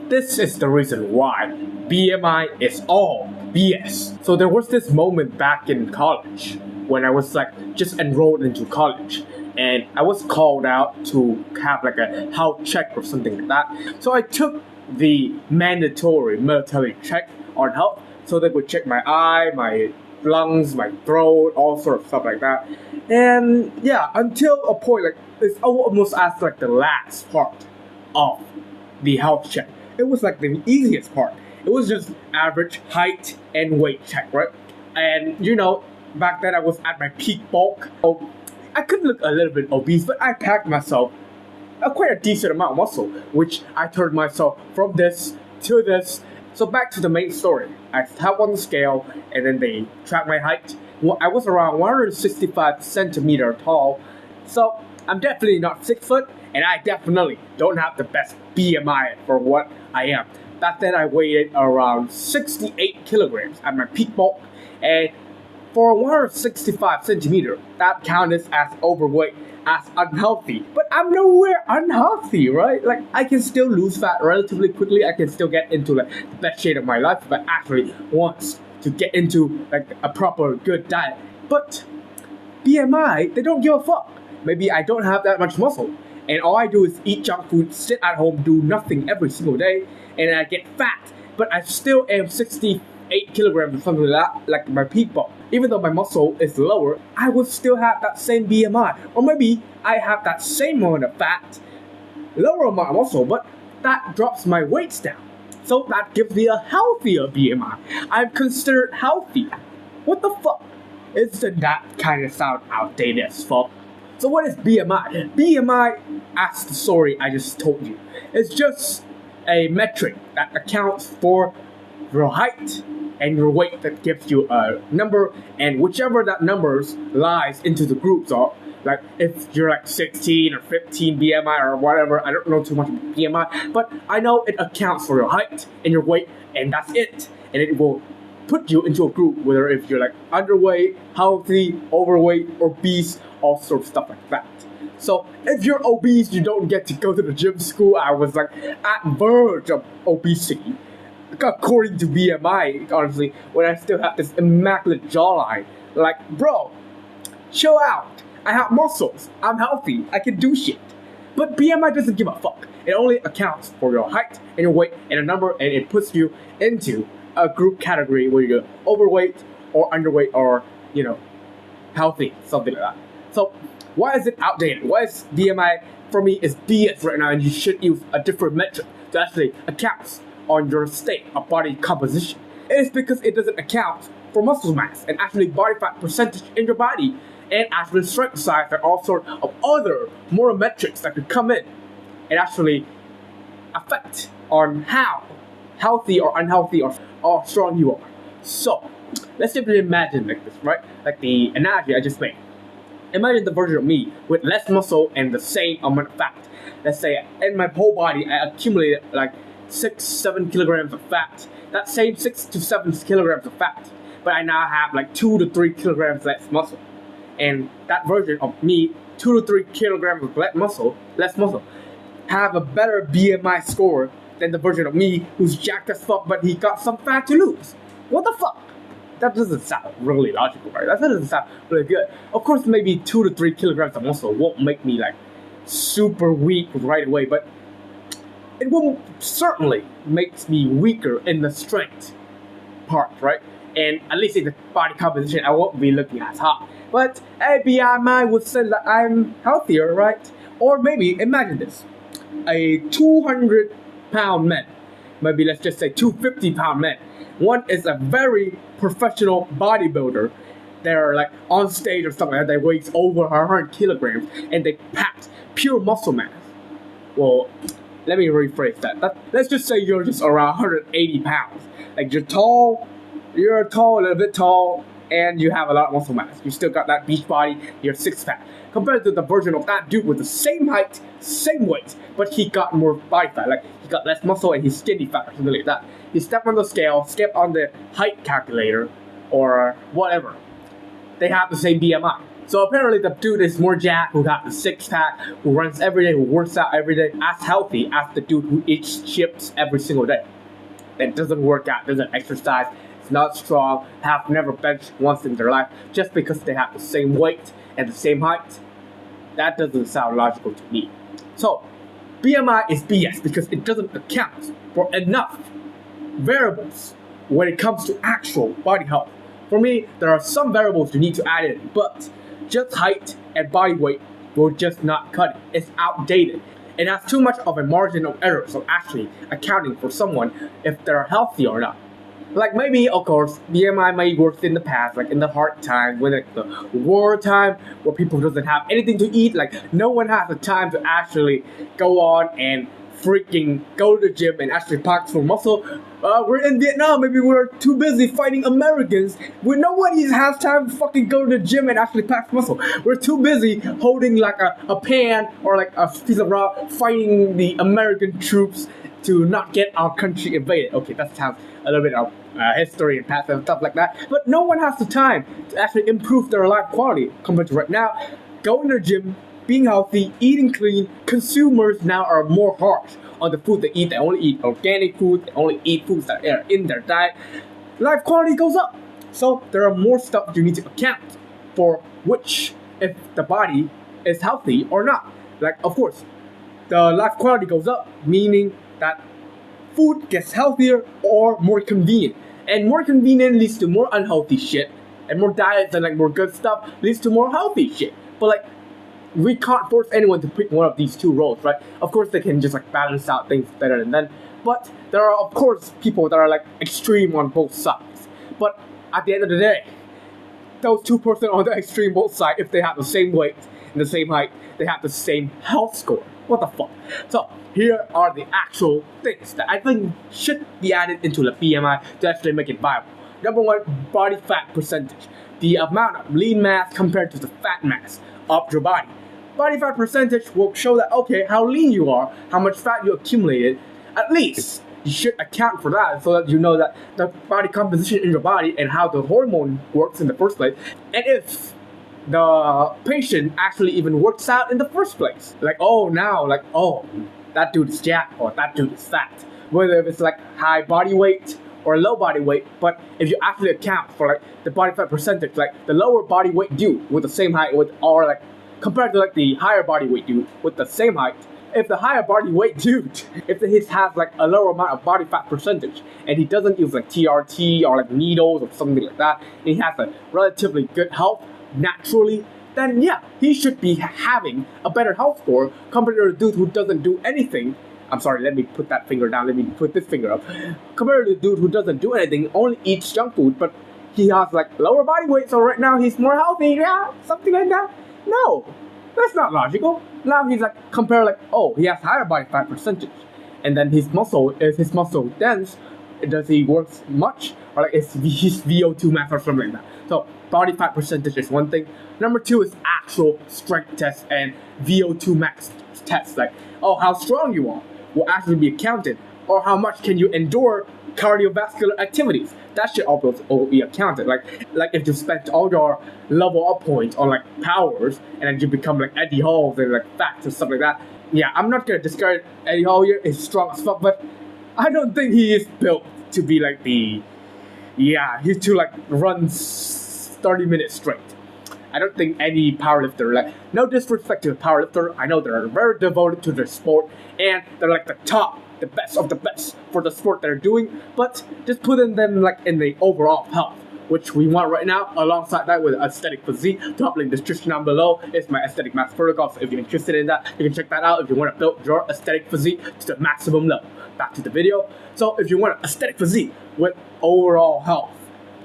This is the reason why BMI is all BS. So there was this moment back in college when I was just enrolled into college, and I was called out to have a health check or something like that. So I took the mandatory military check on health, so they would check my eye, my lungs, my throat, all sort of stuff like that. And yeah, until a point it's almost as the last part of the health check. It was the easiest part. It was just average height and weight check, right? And back then I was at my peak bulk. So I could look a little bit obese, but I packed myself quite a decent amount of muscle, which I turned myself from this to this. So back to the main story. I stepped on the scale, and then they tracked my height. Well, I was around 165 centimeter tall, so I'm definitely not 6 foot, and I definitely don't have the best BMI for what I am. Back then I weighed around 68 kilograms at my peak bulk, and for 165 centimeter, that counted as overweight, as unhealthy. But I'm nowhere unhealthy, right? I can still lose fat relatively quickly. I can still get into the best shape of my life if I actually want to get into a proper good diet. But BMI, they don't give a fuck. Maybe I don't have that much muscle, and all I do is eat junk food, sit at home, do nothing every single day, and I get fat. But I still am 68 kilograms or something like that, like my peak bulk. Even though my muscle is lower, I would still have that same BMI. Or maybe I have that same amount of fat, lower amount of muscle, but that drops my weights down. So that gives me a healthier BMI. I'm considered healthy. What the fuck? Isn't that kind of sound outdated as fuck? So what is BMI? BMI, as the story I just told you, is just a metric that accounts for your height and your weight, that gives you a number, and whichever that numbers lies into the groups are. If you're 16 or 15 BMI or whatever, I don't know too much about BMI, but I know it accounts for your height and your weight, and that's it. And it will put you into a group, whether if you're underweight, healthy, overweight, obese, all sorts of stuff like that. So if you're obese, you don't get to go to the gym school. I was at verge of obesity, according to BMI, honestly, when I still have this immaculate jawline. Bro, chill out. I have muscles. I'm healthy. I can do shit. But BMI doesn't give a fuck. It only accounts for your height and your weight and a number, and it puts you into a group category where you're overweight or underweight or, healthy, something like that. So why is it outdated? Why is BMI, for me, is BS right now, and you should use a different metric to actually account on your state of body composition? It is because it doesn't account for muscle mass and actually body fat percentage in your body, and actually strength size and all sorts of other more metrics that could come in and actually affect on how healthy or unhealthy or strong you are. So let's simply imagine this, right? The analogy I just made. Imagine the version of me with less muscle and the same amount of fat. Let's say in my whole body I accumulated 6-7 kilograms of fat. That same 6 to 7 kilograms of fat, but I now have 2 to 3 kilograms less muscle. And that version of me, 2 to 3 kilograms of less muscle, have a better BMI score than the version of me who's jacked as fuck, but he got some fat to lose. What the fuck? That doesn't sound really logical, right? That doesn't sound really good. Of course, maybe 2 to 3 kilograms of muscle won't make me super weak right away, but it will certainly make me weaker in the strength part, right? And at least in the body composition, I won't be looking as hot. But BMI would say that I'm healthier, right? Or maybe, imagine this. A 200-pound man, maybe let's just say 250-pound man. One is a very professional bodybuilder. They're on stage or something like that. They weigh over 100 kilograms and they packed pure muscle mass. Well, let me rephrase that. Let's just say you're just around 180 pounds. You're tall, a little bit tall, and you have a lot of muscle mass. You still got that beach body, you're six-pack. Compared to the version of that dude with the same height, same weight, but he got more body fat. He got less muscle and he's skinny fat or something like that. He stepped on the scale, stepped on the height calculator, or whatever. They have the same BMI. So apparently the dude is more jacked, who got the six-pack, who runs every day, who works out every day, as healthy as the dude who eats chips every single day. That doesn't work out, doesn't exercise, is not strong, have never benched once in their life, just because they have the same weight and the same height. That doesn't sound logical to me. So, BMI is BS because it doesn't account for enough variables when it comes to actual body health. For me, there are some variables you need to add in, but just height and body weight will just not cut it. It's outdated. It has too much of a margin of error, so actually accounting for someone if they're healthy or not. Like maybe, of course, BMI may work in the past, like in the hard time, when like the war time, where people doesn't have anything to eat, like no one has the time to actually go on and freaking go to the gym and actually pack for muscle. We're in Vietnam, maybe we're too busy fighting Americans. Nobody has time to fucking go to the gym and actually pack muscle. We're too busy holding like a pan or like a piece of rock fighting the American troops to not get our country invaded. Okay, that sounds a little bit of history and past and stuff like that. But no one has the time to actually improve their life quality compared to right now. Going to the gym, being healthy, eating clean. Consumers now are more harsh on the food they eat. They only eat organic food. They only eat foods that are in their diet. Life quality goes up. So there are more stuff you need to account for, which if the body is healthy or not. Like, of course, the life quality goes up, meaning that food gets healthier or more convenient. And more convenient leads to more unhealthy shit. And more diets and like more good stuff leads to more healthy shit. But like, we can't force anyone to pick one of these two roles, right? Of course, they can just like balance out things better than then. But there are, of course, people that are like extreme on both sides. But at the end of the day, those 2% on the extreme both sides, if they have the same weight and the same height, they have the same health score. What the fuck? So here are the actual things that I think should be added into the BMI to actually make it viable. Number one, body fat percentage. The amount of lean mass compared to the fat mass of your body. Body fat percentage will show that, okay, how lean you are, how much fat you accumulated. At least you should account for that so that you know that the body composition in your body and how the hormone works in the first place. And if the patient actually even works out in the first place. Like, oh, now, like, oh, that dude is jacked or that dude is fat. Whether if it's like high body weight or low body weight, but if you actually account for like the body fat percentage, like the lower body weight dude with the same height with, or like compared to like the higher body weight dude with the same height, if the higher body weight dude, if he has like a lower amount of body fat percentage and he doesn't use like TRT or like needles or something like that, and he has a relatively good health naturally, then yeah, he should be having a better health score compared to a dude who doesn't do anything. I'm sorry, let me put that finger down, let me put this finger up. Compared to the dude who doesn't do anything, only eats junk food, but he has like lower body weight, so right now he's more healthy, yeah, something like that. No, that's not logical. Now he's like, compare like, oh, he has higher body fat percentage, and then his muscle dense? Does he work much? Or like is his VO2 max or something like that? So body fat percentage is one thing. Number two is actual strength tests and VO2 max tests. Like, oh, how strong you are will actually be accounted, or how much can you endure cardiovascular activities. That should also be accounted. Like if you spent all your level up points on like powers and then you become like Eddie Hall and like fats and stuff like that. Yeah, I'm not gonna discredit Eddie Hall here. He's strong as fuck, but I don't think he is built to be like he's to like run 30 minutes straight. I don't think any powerlifter, like, no disrespect to the powerlifter, I know they're very devoted to their sport and they're like the top, the best of the best for the sport they're doing, but just putting them like in the overall health, which we want right now, alongside that with aesthetic physique. Top link description down below is my aesthetic max protocol, so if you're interested in that, you can check that out if you want to build your aesthetic physique to the maximum level. Back to the video. So if you want an aesthetic physique with overall health,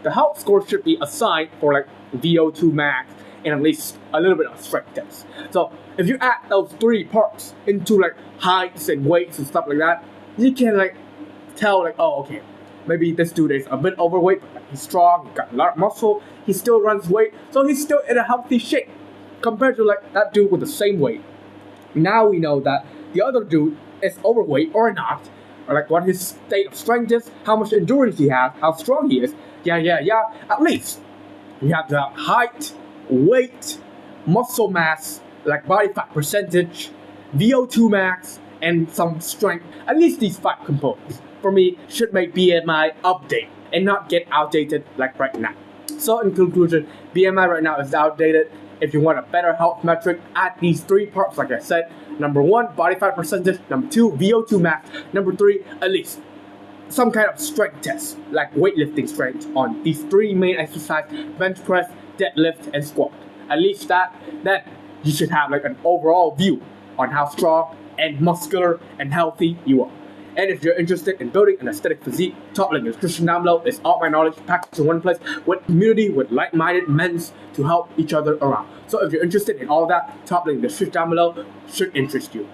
the health score should be assigned for like VO2 max and at least a little bit of strength test. So if you add those three parts into like heights and weights and stuff like that, you can like tell like, oh, okay, maybe this dude is a bit overweight, but like, he's strong, he's got a lot of muscle, he still runs weight, so he's still in a healthy shape compared to like that dude with the same weight. Now we know that the other dude is overweight or not, or like what his state of strength is, how much endurance he has, how strong he is. Yeah. At least you have to have height, weight, muscle mass, like body fat percentage, VO2 max, and some strength. At least these 5 components, for me, should make BMI update and not get outdated like right now. So in conclusion, BMI right now is outdated. If you want a better health metric, add these 3 parts like I said. Number 1, body fat percentage. Number 2, VO2 max. Number 3, at least some kind of strength test, like weightlifting strength on these 3 main exercises: bench press, deadlift, and squat. At least that, then you should have like an overall view on how strong and muscular and healthy you are. And if you're interested in building an aesthetic physique, top link in the description down below is all my knowledge packaged in one place with community with like-minded men to help each other around. So if you're interested in all that, top link in the description down below should interest you.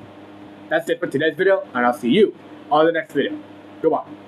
That's it for today's video, and I'll see you on the next video. Goodbye.